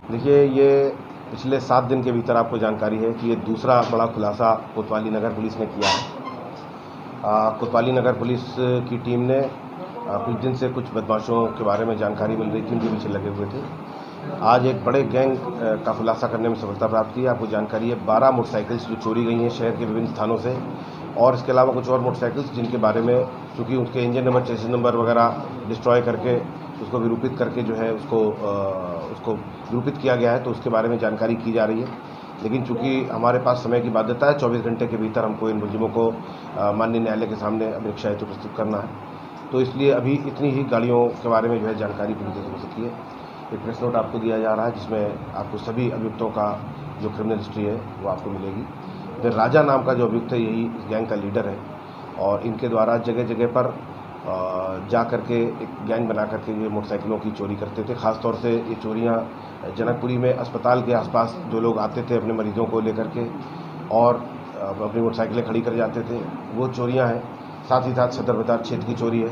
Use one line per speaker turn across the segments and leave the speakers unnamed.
देखिए, ये पिछले 7 दिन के भीतर आपको जानकारी है कि ये दूसरा बड़ा खुलासा कोतवाली नगर पुलिस ने किया है। कोतवाली नगर पुलिस की टीम ने कुछ दिन से कुछ बदमाशों के बारे में जानकारी मिल रही थी, उनके पीछे लगे हुए थे। आज एक बड़े गैंग का खुलासा करने में सफलता प्राप्त की है। आपको जानकारी है 12 मोटरसाइकिल्स जो चोरी गई हैं शहर के विभिन्न स्थानों से, और इसके अलावा कुछ और मोटरसाइकिल्स जिनके बारे में चूँकि उसके इंजन नंबर, चेसिस नंबर वगैरह डिस्ट्रॉय करके उसको विरूपित करके जो है उसको विरूपित किया गया है, तो उसके बारे में जानकारी की जा रही है। लेकिन चूंकि हमारे पास समय की बाध्यता है, 24 घंटे के भीतर हमको इन मुलजिमों को माननीय न्यायालय के सामने अभिक्षा हेतु प्रस्तुत करना है, तो इसलिए अभी इतनी ही गाड़ियों के बारे में जो है जानकारी पूरी तरह से हो सकती है। एक प्रेस नोट आपको दिया जा रहा है जिसमें आपको सभी अभियुक्तों का जो क्रिमिनल हिस्ट्री है वो आपको मिलेगी। फिर राजा नाम का जो अभियुक्त है यही इस गैंग का लीडर है, और इनके द्वारा जगह जगह पर जा करके एक गैंग बना करके ये मोटरसाइकिलों की चोरी करते थे। ख़ासतौर से ये चोरियां जनकपुरी में अस्पताल के आसपास जो लोग आते थे अपने मरीजों को लेकर के और अपनी मोटरसाइकिलें खड़ी कर जाते थे, वो चोरियां हैं। साथ ही साथ सदर बाजार क्षेत्र की चोरी है।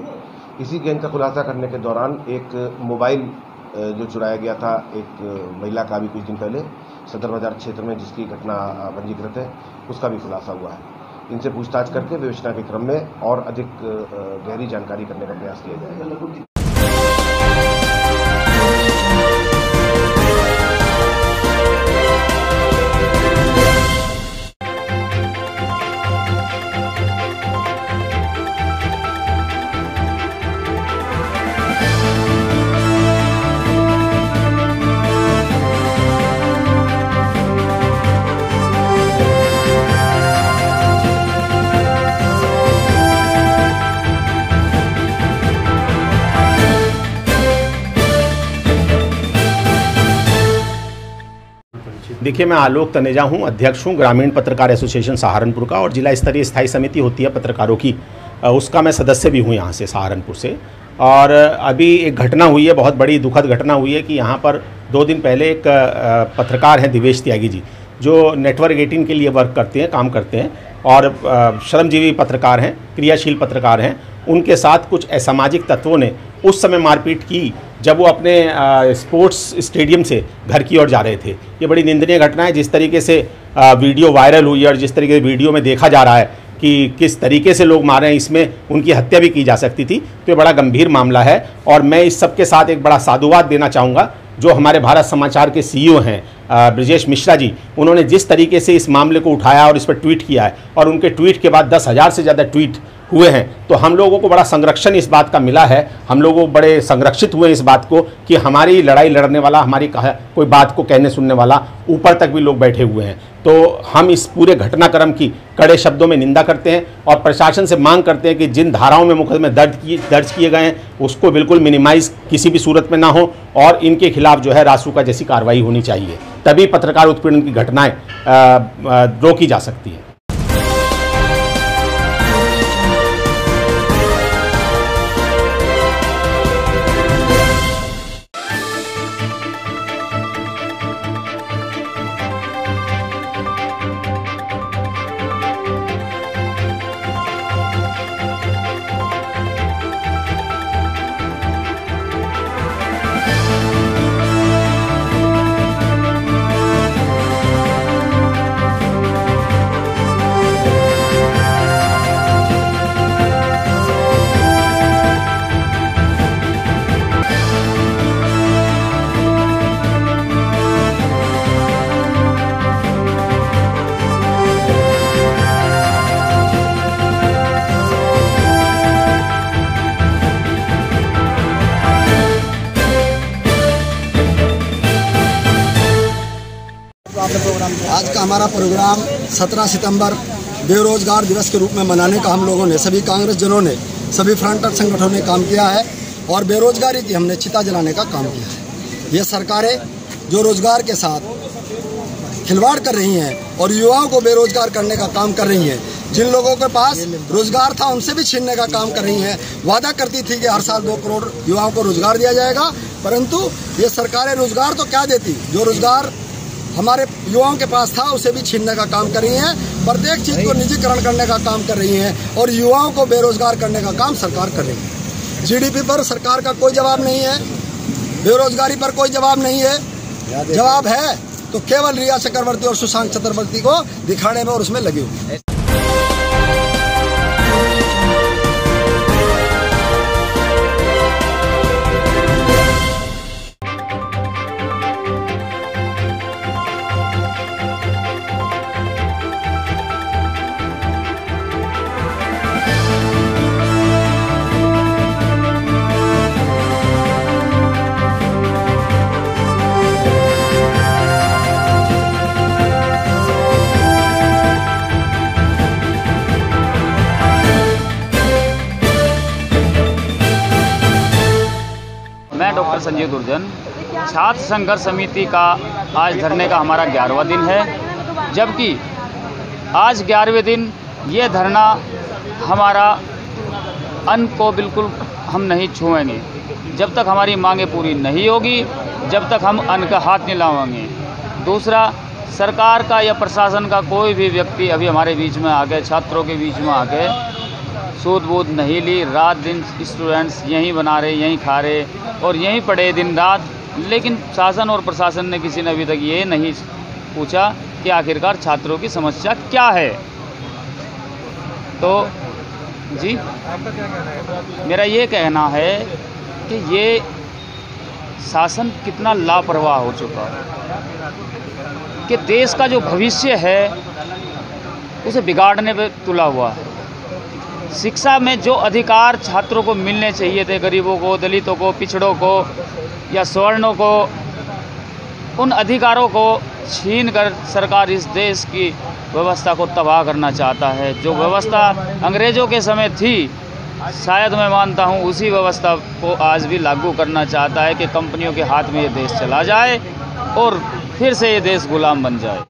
इसी गैंग का खुलासा करने के दौरान एक मोबाइल जो चुराया गया था एक महिला का भी कुछ दिन पहले सदर बाजार क्षेत्र में, जिसकी घटना पंजीकृत है, उसका भी खुलासा हुआ है। इनसे पूछताछ करके विवेचना के क्रम में और अधिक गहरी जानकारी करने का प्रयास किया जाएगा।
देखिए, मैं आलोक तनेजा हूँ, अध्यक्ष हूँ ग्रामीण पत्रकार एसोसिएशन सहारनपुर का, और जिला स्तरीय स्थायी समिति होती है पत्रकारों की, उसका मैं सदस्य भी हूँ यहाँ से सहारनपुर से। और अभी एक घटना हुई है, बहुत बड़ी दुखद घटना हुई है कि यहाँ पर 2 दिन पहले एक पत्रकार हैं दिवेश त्यागी जी, जो नेटवर्क 18 के लिए वर्क करते हैं, काम करते हैं, और श्रमजीवी पत्रकार हैं, क्रियाशील पत्रकार हैं। उनके साथ कुछ असामाजिक तत्वों ने उस समय मारपीट की जब वो अपने स्पोर्ट्स स्टेडियम से घर की ओर जा रहे थे। ये बड़ी निंदनीय घटना है। जिस तरीके से वीडियो वायरल हुई और जिस तरीके से वीडियो में देखा जा रहा है कि किस तरीके से लोग मारे हैं, इसमें उनकी हत्या भी की जा सकती थी। तो ये बड़ा गंभीर मामला है, और मैं इस सब के साथ एक बड़ा साधुवाद देना चाहूँगा जो हमारे भारत समाचार के CEO हैं ब्रजेश मिश्रा जी। उन्होंने जिस तरीके से इस मामले को उठाया और इस पर ट्वीट किया है, और उनके ट्वीट के बाद 10,000 से ज़्यादा ट्वीट हुए हैं, तो हम लोगों को बड़ा संरक्षण इस बात का मिला है। हम लोग बड़े संरक्षित हुए इस बात को कि हमारी लड़ाई लड़ने वाला, हमारी कोई बात को कहने सुनने वाला ऊपर तक भी लोग बैठे हुए हैं। तो हम इस पूरे घटनाक्रम की कड़े शब्दों में निंदा करते हैं और प्रशासन से मांग करते हैं कि जिन धाराओं में मुकदमे दर्ज किए गए हैं उसको बिल्कुल मिनिमाइज किसी भी सूरत में ना हो, और इनके खिलाफ जो है रासुका जैसी कार्रवाई होनी चाहिए, तभी पत्रकार उत्पीड़न की घटनाएं रोकी जा सकती हैं।
आज का हमारा प्रोग्राम 17 सितंबर बेरोजगार दिवस के रूप में मनाने का हम लोगों ने, सभी कांग्रेस जनों ने, सभी फ्रंटल संगठनों ने काम किया है, और बेरोजगारी की हमने चिता जलाने का काम किया है। ये सरकारें जो रोजगार के साथ खिलवाड़ कर रही हैं और युवाओं को बेरोजगार करने का काम कर रही हैं, जिन लोगों के पास रोजगार था उनसे भी छीनने का काम कर रही हैं। वादा करती थी कि हर साल 2 करोड़ युवाओं को रोजगार दिया जाएगा, परंतु ये सरकारें रोजगार तो क्या देती, जो रोजगार हमारे युवाओं के पास था उसे भी छीनने का काम कर रही हैं। प्रत्येक चीज़ को निजीकरण करने का काम कर रही हैं और युवाओं को बेरोजगार करने का काम सरकार कर रही है। GDP पर सरकार का कोई जवाब नहीं है, बेरोजगारी पर कोई जवाब नहीं है, जवाब है तो केवल रिया चक्रवर्ती और सुशांत चक्रवर्ती को दिखाने में और उसमें लगे हुए।
मैं डॉक्टर संजीव दुर्जन, छात्र संघर्ष समिति का आज धरने का हमारा 11वां दिन है, जबकि आज 11वें दिन ये धरना हमारा अन्न को बिल्कुल हम नहीं छुएंगे। जब तक हमारी मांगें पूरी नहीं होगी, जब तक हम अन्न का हाथ नहीं लाएंगे। दूसरा, सरकार का या प्रशासन का कोई भी व्यक्ति अभी हमारे बीच में आ गए, छात्रों के बीच में आ गए, सूद बूद नहीं ली, रात दिन स्टूडेंट्स यहीं बना रहे, यहीं खा रहे और यहीं पढ़े दिन रात। लेकिन शासन और प्रशासन ने किसी ने अभी तक ये नहीं पूछा कि आखिरकार छात्रों की समस्या क्या है। तो जी, मेरा ये कहना है कि ये शासन कितना लापरवाह हो चुका है कि देश का जो भविष्य है उसे बिगाड़ने पे तुला हुआ है। शिक्षा में जो अधिकार छात्रों को मिलने चाहिए थे, गरीबों को, दलितों को, पिछड़ों को या सवर्णों को, उन अधिकारों को छीनकर सरकार इस देश की व्यवस्था को तबाह करना चाहता है। जो व्यवस्था अंग्रेज़ों के समय थी, शायद मैं मानता हूँ उसी व्यवस्था को आज भी लागू करना चाहता है कि कंपनियों के हाथ में ये देश चला जाए और फिर से ये देश गुलाम बन जाए।